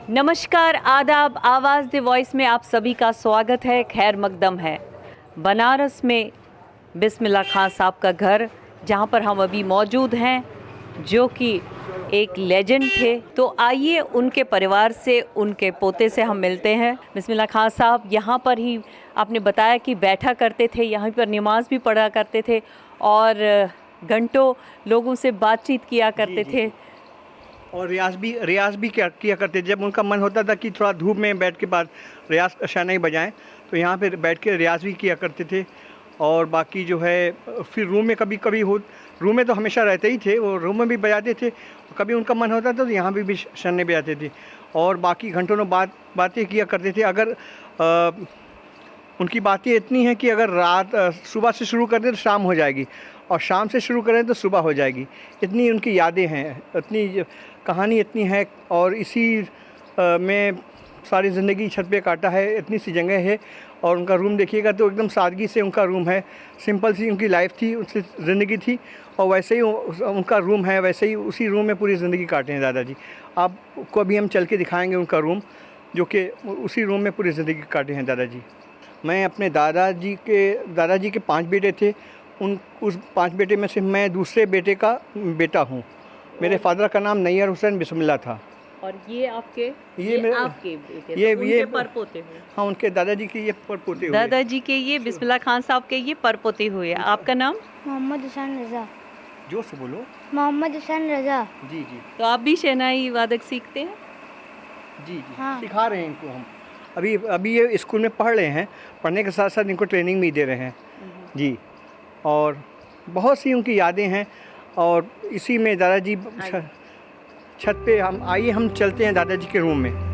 नमस्कार, आदाब। आवाज़ द वॉइस में आप सभी का स्वागत है। खैर मकदम है बनारस में बिस्मिल्लाह खान साहब का घर, जहां पर हम अभी मौजूद हैं, जो कि एक लेजेंड थे। तो आइए उनके परिवार से, उनके पोते से हम मिलते हैं। बिस्मिल्लाह खान साहब यहाँ पर ही आपने बताया कि बैठा करते थे, यहाँ पर नमाज भी पढ़ा करते थे और घंटों लोगों से बातचीत किया करते थे। और रियाज भी किया करते। जब उनका मन होता था कि थोड़ा धूप में बैठ के बाद रियाज शहनाई बजाएं, तो यहाँ पे बैठ के रियाज भी किया करते थे। और बाकी जो है फिर रूम में कभी कभी रूम में तो हमेशा रहते ही थे, वो रूम में भी बजाते थे। कभी उनका मन होता था तो यहाँ भी शहनाई बजाते थे। और बाकी घंटों बातें किया करते थे। अगर उनकी बातें इतनी हैं कि अगर सुबह से शुरू कर दें तो शाम हो जाएगी, और शाम से शुरू करें तो सुबह हो जाएगी। इतनी उनकी यादें हैं, इतनी कहानी इतनी है। और इसी में सारी ज़िंदगी छत पे काटा है, इतनी सी जगह है। और उनका रूम देखिएगा तो एकदम सादगी से उनका रूम है। सिंपल सी उनकी लाइफ थी, उससे ज़िंदगी थी, और वैसे ही उनका रूम है, वैसे ही उसी रूम में पूरी ज़िंदगी काटे हैं दादाजी। आपको अभी हम चल के दिखाएंगे उनका रूम, जो कि उसी रूम में पूरी ज़िंदगी काटे हैं दादाजी। मैं अपने दादाजी के 5 बेटे थे। उस 5 बेटे में से मैं दूसरे बेटे का बेटा हूँ। मेरे फादर का नाम नैयर हुसैन बिस्मिल्लाह था। और ये आपके आपके बेटे, ये तो उनके परपोते हुए। हाँ, उनके दादाजी के ये परपोते हुए। दादाजी के ये बिस्मिल्लाह खान साहब के ये परपोते हुए। आपका नाम? मोहम्मद हुसैन रज़ा। जोर से बोलो। मोहम्मद हुसैन रज़ा। जी जी। तो आप भी शहनाई वादक सीखते हैं? जी जी, हाँ। सिखा रहे हैं इनको हम। अभी ये स्कूल में पढ़ रहे हैं, पढ़ने के साथ साथ इनको ट्रेनिंग भी दे रहे हैं जी। और बहुत सी उनकी यादें हैं। और इसी में दादाजी छत पे हम चलते हैं दादाजी के रूम में।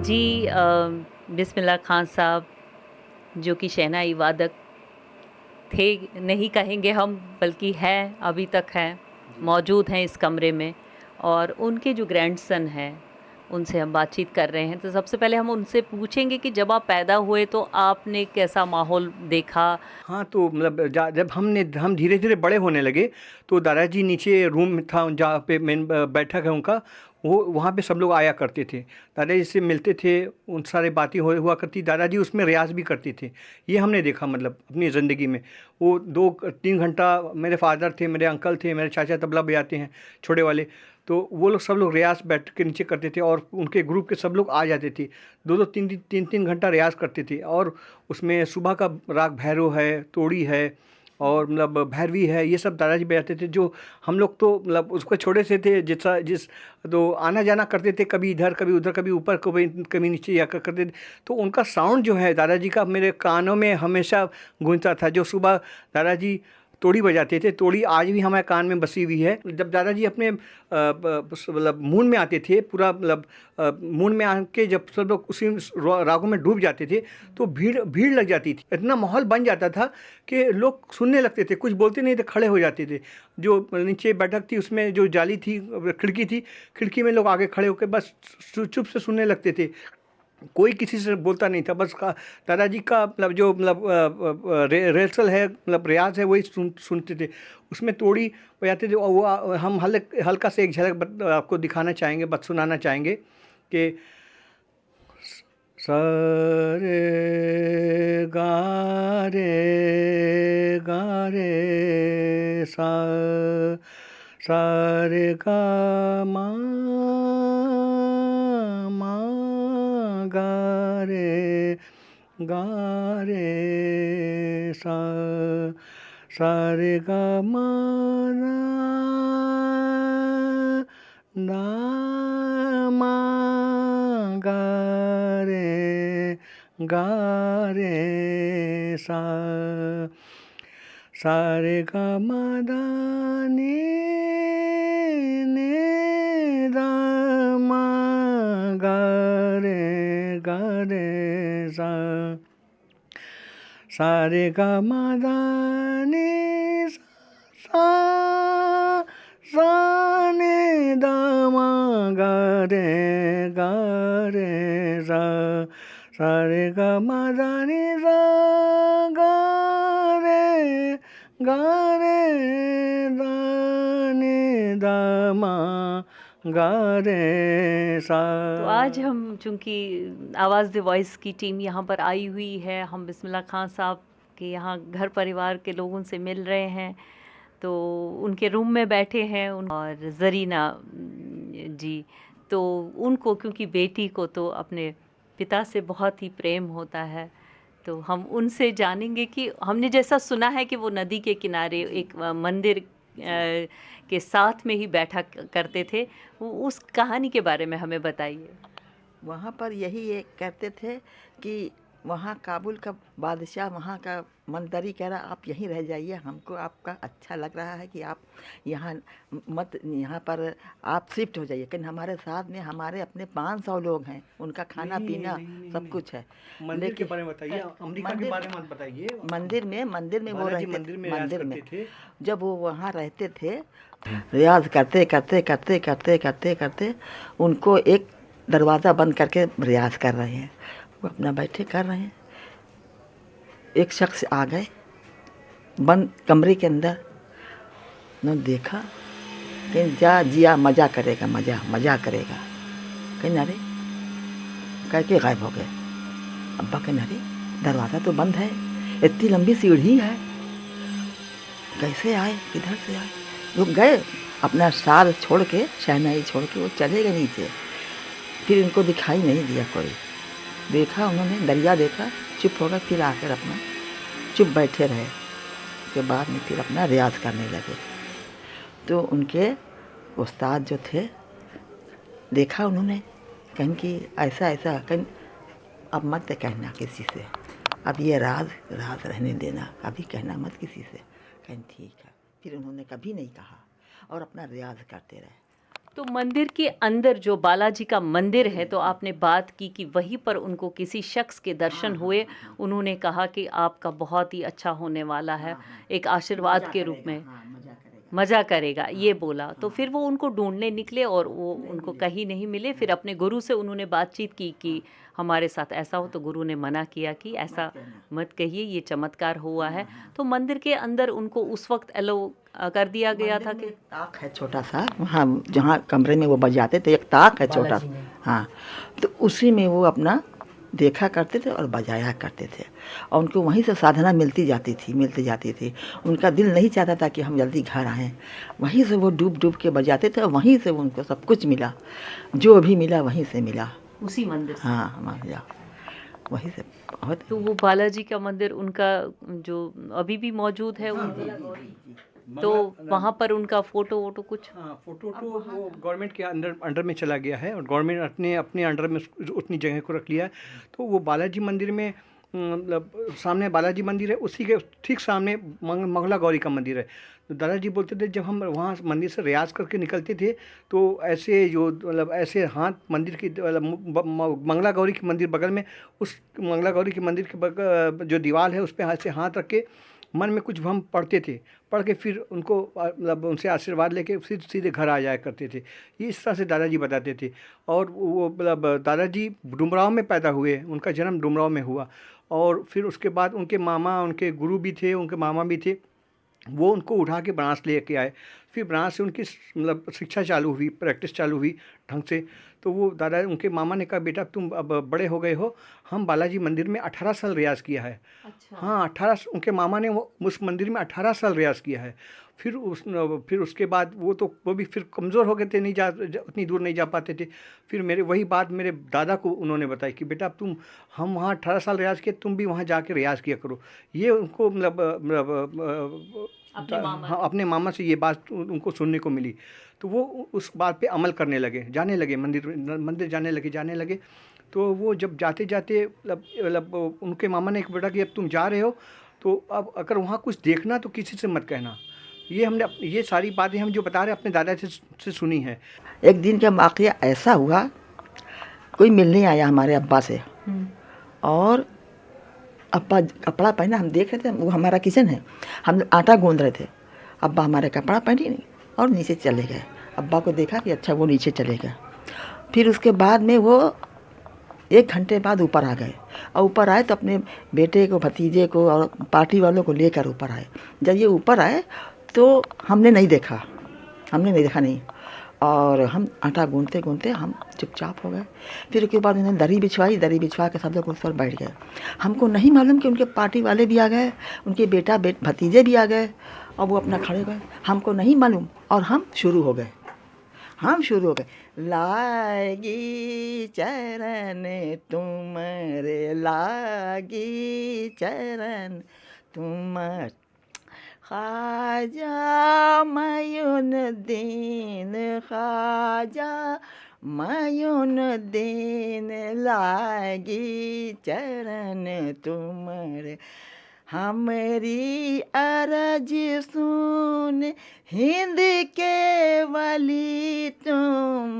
जी, बिस्मिल्लाह खान साहब जो कि शहनाई वादक थे, नहीं कहेंगे हम, बल्कि हैं, अभी तक हैं, मौजूद हैं इस कमरे में। और उनके जो ग्रैंडसन हैं, उनसे हम बातचीत कर रहे हैं। तो सबसे पहले हम उनसे पूछेंगे कि जब आप पैदा हुए तो आपने कैसा माहौल देखा? हाँ, तो मतलब जब हम धीरे धीरे बड़े होने लगे, तो दादाजी नीचे रूम था जहाँ पे मेन बैठक है उनका, वो वहाँ पे सब लोग आया करते थे, दादाजी से मिलते थे, उन सारे बातें हुआ करती। दादाजी उसमें रियाज भी करते थे। ये हमने देखा, मतलब अपनी ज़िंदगी में। वो 2-3 घंटा, मेरे फादर थे, मेरे अंकल थे, मेरे चाचा तबला बजाते हैं छोटे वाले, तो वो लोग सब लोग रियाज बैठ के नीचे करते थे। और उनके ग्रुप के सब लोग आ जाते थे, 2-3 घंटा रियाज करते थे। और उसमें सुबह का राग भैरव है, तोड़ी है, और मतलब भैरवी है, ये सब दादाजी बजाते थे। जो हम लोग तो मतलब उसको छोटे से थे, तो आना जाना करते थे, कभी इधर कभी उधर, कभी ऊपर कभी नीचे या करते थे। तो उनका साउंड जो है दादाजी का मेरे कानों में हमेशा गूंजता था। जो सुबह दादाजी तोड़ी बजाते थे, तोड़ी आज भी हमारे कान में बसी हुई है। जब दादाजी अपने मतलब मूड में आते थे, पूरा मतलब मूड में आके जब सब लोग उसी रागों में डूब जाते थे, तो भीड़ लग जाती थी। इतना माहौल बन जाता था कि लोग सुनने लगते थे, कुछ बोलते नहीं थे, खड़े हो जाते थे। जो नीचे बैठक थी उसमें जो जाली थी, खिड़की थी, खिड़की में लोग आगे खड़े होकर बस चुप से सुनने लगते थे। कोई किसी से बोलता नहीं था। बस दादाजी का मतलब जो मतलब रिहर्सल है, मतलब रियाज है, वही सुनते थे। उसमें तोड़ी बजाते थे। और वो हम हल्का से एक झलक आपको दिखाना चाहेंगे, बस सुनाना चाहेंगे कि सा रे गा रे सा रे गा मा गा रे सा रे गा मा दामा गा रे सा रे गा मा दा ने दा मा गा रे सा रे गा मा दा ने सा ने दा मा गा रे सा रे गा मा दा नि सा गा रे दा नि दा मा गा रे सा। तो आज हम चूँकि आवाज़ द वॉइस की टीम यहाँ पर आई हुई है, हम बिस्मिल्लाह खान साहब के यहाँ घर परिवार के लोगों से मिल रहे हैं, तो उनके रूम में बैठे हैं और ज़रीना जी, तो उनको क्योंकि बेटी को तो अपने पिता से बहुत ही प्रेम होता है, तो हम उनसे जानेंगे कि हमने जैसा सुना है कि वो नदी के किनारे एक मंदिर के साथ में ही बैठा करते थे, वो उस कहानी के बारे में हमें बताइए। वहाँ पर यही एक कहते थे कि वहाँ काबुल का बादशाह वहाँ का मंत्री कह रहा आप यहीं रह जाइए, हमको आपका अच्छा लग रहा है कि आप यहाँ मत, यहाँ पर आप शिफ्ट हो जाइए, लेकिन हमारे साथ में हमारे अपने 500 लोग हैं, उनका खाना पीना सब कुछ है। मंदिर के बारे में बताइए, अमेरिका के बारे में बताइए। मंदिर में वो रहते, मंदिर में थे। जब वो वहाँ रहते थे, रियाज करते उनको एक दरवाज़ा बंद करके रियाज कर रहे हैं, वो अपना बैठे कर रहे हैं। एक शख्स आ गए बंद कमरे के अंदर, न देखा कहीं जा जिया मज़ा करेगा, मज़ा करेगा, कहीं अरे कह के गायब हो गए। अब्बा कहीं अरे दरवाज़ा तो बंद है, इतनी लंबी सीढ़ी है, कैसे आए, किधर से आए? रुक गए, अपना सार छोड़ के, शहनाई छोड़ के वो चले गए नीचे। फिर इनको दिखाई नहीं दिया कोई, देखा उन्होंने दरिया देखा, चुप हो गए, फिर आकर अपना चुप बैठे रहे। उसके बाद में फिर अपना रियाज करने लगे। तो उनके उस्ताद जो थे, देखा उन्होंने, कहीं कि ऐसा कहीं अब मत कहना किसी से, अब ये राज रहने देना, अभी कहना मत किसी से। कहीं ठीक है। फिर उन्होंने कभी नहीं कहा और अपना रियाज करते रहे। तो मंदिर के अंदर जो बालाजी का मंदिर है, तो आपने बात की कि वहीं पर उनको किसी शख्स के दर्शन हुए, उन्होंने कहा कि आपका बहुत ही अच्छा होने वाला है, एक आशीर्वाद के रूप में मज़ा करेगा, ये बोला। तो फिर वो उनको ढूंढने निकले और वो उनको कहीं नहीं मिले। फिर अपने गुरु से उन्होंने बातचीत की कि हमारे साथ ऐसा हो, तो गुरु ने मना किया कि ऐसा मत कहिए, ये चमत्कार हुआ है। तो मंदिर के अंदर उनको उस वक्त अलो कर दिया गया था कि ताक है छोटा सा, वहाँ जहाँ कमरे में वो बजाते थे, एक ताक है छोटा, हाँ, तो उसी में वो अपना देखा करते थे और बजाया करते थे, और उनको वहीं से साधना मिलती जाती थी। उनका दिल नहीं चाहता था कि हम जल्दी घर आएँ, वहीं से वो डूब के बजाते थे और वहीं से उनको सब कुछ मिला, जो भी मिला वहीं से मिला, उसी मंदिर से। हाँ हमारे वहीं से बहुत। तो वो बालाजी का मंदिर उनका जो अभी भी मौजूद है, तो वहाँ पर उनका फोटो वोटो कुछ, हाँ, फोटो तो वो गवर्नमेंट के अंडर में चला गया है, और गवर्नमेंट अपने अंडर में उतनी जगह को रख लिया है। तो वो बालाजी मंदिर में मतलब सामने बालाजी मंदिर है, उसी के ठीक सामने मंगला गौरी का मंदिर है। तो दादाजी बोलते थे जब हम वहाँ मंदिर से रियाज करके निकलते थे, तो ऐसे जो मतलब ऐसे हाथ मंदिर की मंगला गौरी के मंदिर बगल में, उस मंगला गौरी के मंदिर के जो दीवार है उस पर ऐसे हाथ रख के मन में कुछ हम पढ़ते थे, पढ़ के फिर उनको मतलब उनसे आशीर्वाद लेके फिर सीधे घर आ जाया करते थे। ये इस तरह से दादाजी बताते थे। और वो मतलब दादाजी डुमराव में पैदा हुए, उनका जन्म डुमराव में हुआ, और फिर उसके बाद उनके मामा, उनके गुरु भी थे, उनके मामा भी थे, वो उनको उठा के बनारस लेके आए। फिर बनारस से उनकी मतलब शिक्षा चालू हुई, प्रैक्टिस चालू हुई ढंग से। तो वो दादा, उनके मामा ने कहा बेटा तुम अब बड़े हो गए हो, हम बालाजी मंदिर में 18 साल रियाज़ किया है। अच्छा। हाँ 18, उनके मामा ने वो उस मंदिर में 18 साल रियाज़ किया है। फिर उसके बाद वो भी फिर कमज़ोर हो गए थे, उतनी दूर नहीं जा पाते थे। फिर वही बात मेरे दादा को उन्होंने बताई कि बेटा हम वहाँ 18 साल रियाज़ किए, तुम भी वहाँ जाके रियाज़ किया करो। ये उनको मतलब अपने मामा हाँ, अपने मामा से ये बात उनको सुनने को मिली। तो वो उस बात पे अमल करने लगे, जाने लगे मंदिर जाने लगे। तो वो जब जाते जाते मतलब उनके मामा ने एक बोला कि अब तुम जा रहे हो तो अब अगर वहाँ कुछ देखना तो किसी से मत कहना। ये सारी बातें हम जो बता रहे हैं अपने दादा से सुनी है। एक दिन का वाक़या ऐसा हुआ, कोई मिलने आया हमारे अब्बा से, और अब्बा कपड़ा पहना, हम देख रहे थे, वो हमारा किचन है, हम आटा गूंद रहे थे। अब्बा हमारे कपड़ा पहने नहीं और नीचे चले गए। अब्बा को देखा कि अच्छा वो नीचे चले गए। फिर उसके बाद में वो 1 घंटे बाद ऊपर आ गए, और ऊपर आए तो अपने बेटे को, भतीजे को और पार्टी वालों को लेकर ऊपर आए। जब ये ऊपर आए तो हमने नहीं देखा नहीं, और हम आटा गूंदते गूंदते हम चुपचाप हो गए। फिर उसके बाद उन्होंने दरी बिछवा के सब लोग उस पर बैठ गए। हमको नहीं मालूम कि उनके पार्टी वाले भी आ गए, उनके भतीजे भी आ गए, और वो अपना खड़े गए, हमको नहीं मालूम, और हम शुरू हो गए। लागी चरण तुम्हारे, लागी चरण तुम्हारे, ख्वाजा मायूनुद्दीन, ख्वाजा मायूनुद्दीन, लागी चरण तुम्हारे, हमारी अरज सुन हिंद के वली तुम,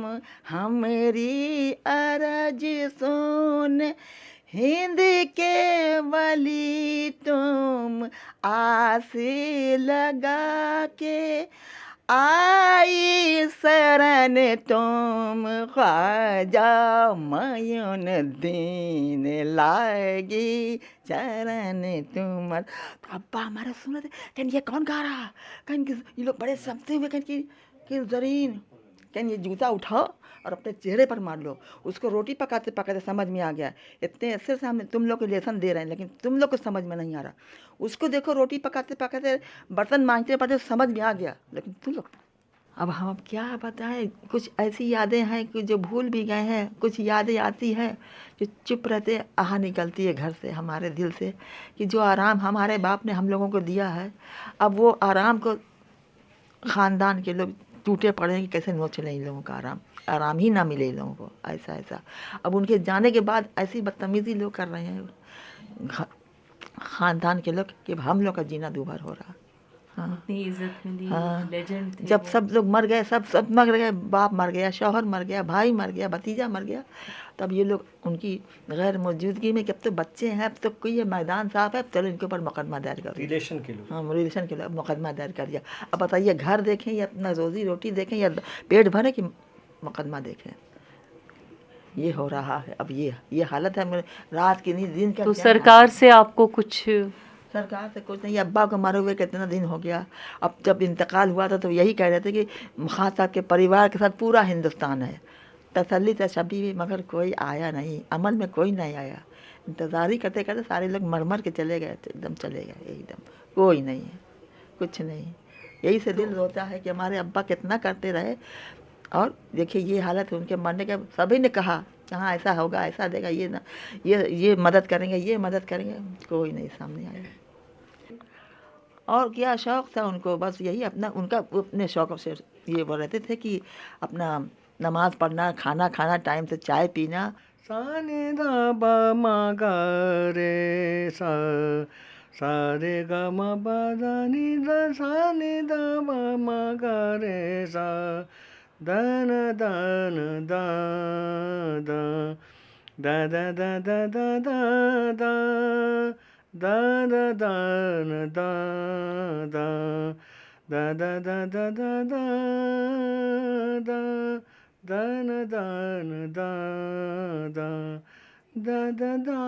हमारी अरज सुन हिंद के वली तुम, आस लगा के आई शरण तुम, ख्वाजा मायूनुद्दीन, लागी चरण तुम। तो अब्बा हमारा सुन रहे थे, कहन ये कौन गा रहा, कहन ये लोग बड़े समझते हुए, कहन कि जरीन, कहन ये जूता उठाओ और अपने चेहरे पर मार लो। उसको रोटी पकाते पकाते समझ में आ गया, इतने अच्छे से हम तुम लोग को लेसन दे रहे हैं लेकिन तुम लोग को समझ में नहीं आ रहा। उसको देखो रोटी पकाते पकाते, बर्तन मांजते पकाते समझ में आ गया, लेकिन तुम लोग, अब हम क्या बताएं। कुछ ऐसी यादें हैं कि जो भूल भी गए हैं, कुछ यादें आती हैं जो चुप रहते आह निकलती है घर से, हमारे दिल से, कि जो आराम हमारे बाप ने हम लोगों को दिया है, अब वो आराम को ख़ानदान के लोग टूटे पड़े हैं कि कैसे नोच लें इन लोगों का आराम ही ना मिले इन लोगों को, ऐसा। अब उनके जाने के बाद ऐसी बदतमीज़ी लोग कर रहे हैं ख़ानदान के लोग कि हम लोग का जीना दूभर हो रहा। हाँ, इतनी इज्जत मिली, हाँ, लेजेंड थे जब वो। सब लोग मर गए, सब मर गए, बाप मर गया, शौहर मर गया, भाई मर गया, भतीजा मर गया, तब ये लोग उनकी गैर मौजूदगी में, कि अब तो बच्चे हैं, अब तो कोई ये मैदान साफ है, अब चलो इनके ऊपर मुकदमा दायर कर दिया। रिलेशन के लोग, हाँ, रिलेशन के लिए मुकदमा दायर कर दिया। अब बताइए, घर देखें या अपना रोजी रोटी देखें या पेट भरे कि मुकदमा देखें, ये हो रहा है। अब ये हालत है, रात की नींद, दिन का तो चैन सरकार से आपको कुछ सरकार से कुछ नहीं। अब्बा को मरे हुए कितना दिन हो गया। अब जब इंतकाल हुआ था तो यही कह रहे थे कि खान साहब के परिवार के साथ पूरा हिंदुस्तान है, तसल्ली तशब्बी भी, मगर कोई आया नहीं, अमल में कोई नहीं आया। इंतज़ार ही करते करते सारे लोग मर के चले गए थे, एकदम चले गए, एकदम कोई नहीं है, कुछ नहीं। यही से दिल रोता है कि हमारे अब्बा कितना करते रहे, और देखिए ये हालत है उनके मरने के। सभी ने कहा हाँ ऐसा होगा, ऐसा देगा, ये मदद करेंगे, ये मदद करेंगे, कोई नहीं सामने आया। और क्या शौक़ था उनको, बस यही उनका अपने शौक़ से ये वो रहते थे कि अपना नमाज़ पढ़ना, खाना खाना, टाइम से चाय पीना। सा नि धा पा मा गा रे सा, सा रे गा मा पा धा नि धा, सा नि धा पा मा गा रे सा, दा न दा न दा दा, दा दा दा दा दा दा दा, दा दा दा न दा दा, दा दा दा दा दा दा दा, दा न दा न दा दा, दा दा दा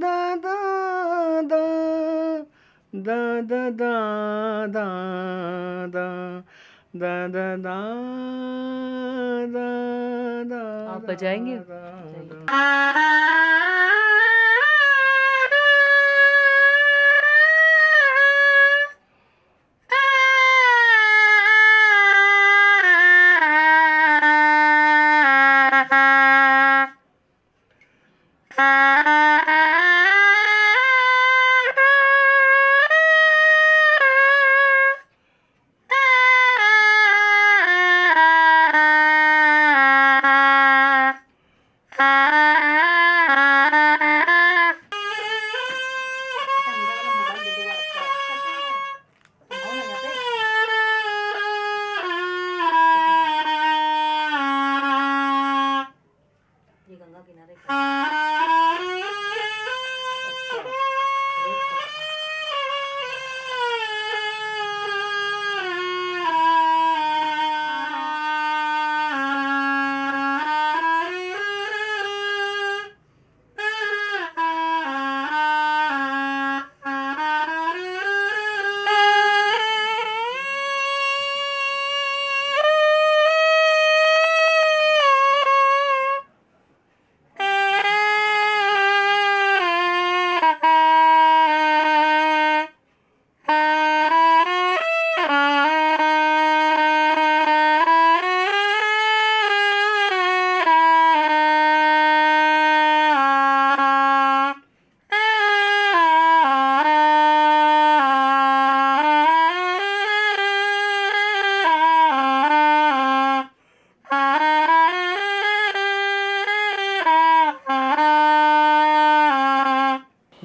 दा दा दा, दा दा दा दा दा, दा दा दा दा दा। आप बजाएंगे?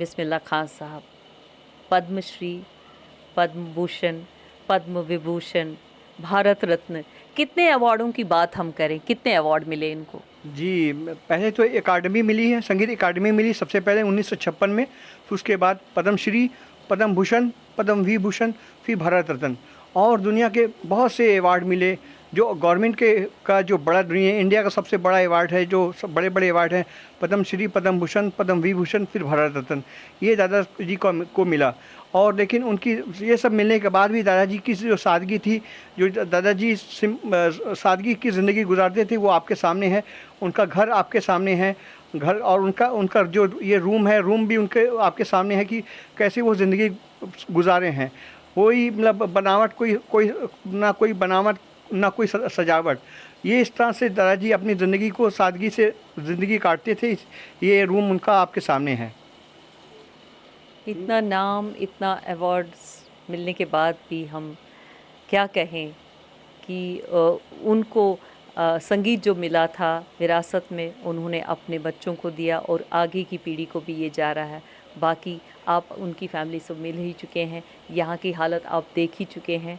बिस्मिल्लाह खान साहब पद्मश्री, पद्म भूषण, पद्म विभूषण, भारत रत्न, कितने अवार्डों की बात हम करें, कितने अवार्ड मिले इनको? जी, पहले तो अकादमी मिली है, संगीत अकादमी मिली सबसे पहले 1956 में, फिर उसके बाद पद्मश्री, पद्म भूषण, पद्म विभूषण, फिर भारत रत्न, और दुनिया के बहुत से अवार्ड मिले। जो गवर्नमेंट के का जो बड़ा दुनिया इंडिया का सबसे बड़ा अवार्ड है, जो सब बड़े बड़े अवार्ड हैं, पद्मश्री, पद्म भूषण, पद्म विभूषण, फिर भारत रत्न, ये दादाजी को मिला। और लेकिन उनकी ये सब मिलने के बाद भी दादाजी की जो सादगी थी, जो दादाजी सादगी की ज़िंदगी गुजारते थे, वो आपके सामने है। उनका घर आपके सामने है, घर, और उनका जो ये रूम है, रूम भी उनके आपके सामने है कि कैसे वो ज़िंदगी गुजारे हैं। कोई मतलब बनावट, कोई बनावट, ना कोई सजावट, ये इस तरह से दादाजी अपनी ज़िंदगी को सादगी से ज़िंदगी काटते थे। ये रूम उनका आपके सामने है। इतना नाम, इतना अवार्ड्स मिलने के बाद भी हम क्या कहें कि उनको संगीत जो मिला था विरासत में, उन्होंने अपने बच्चों को दिया और आगे की पीढ़ी को भी ये जा रहा है। बाकी आप उनकी फैमिली से मिल ही चुके हैं, यहाँ की हालत आप देख ही चुके हैं।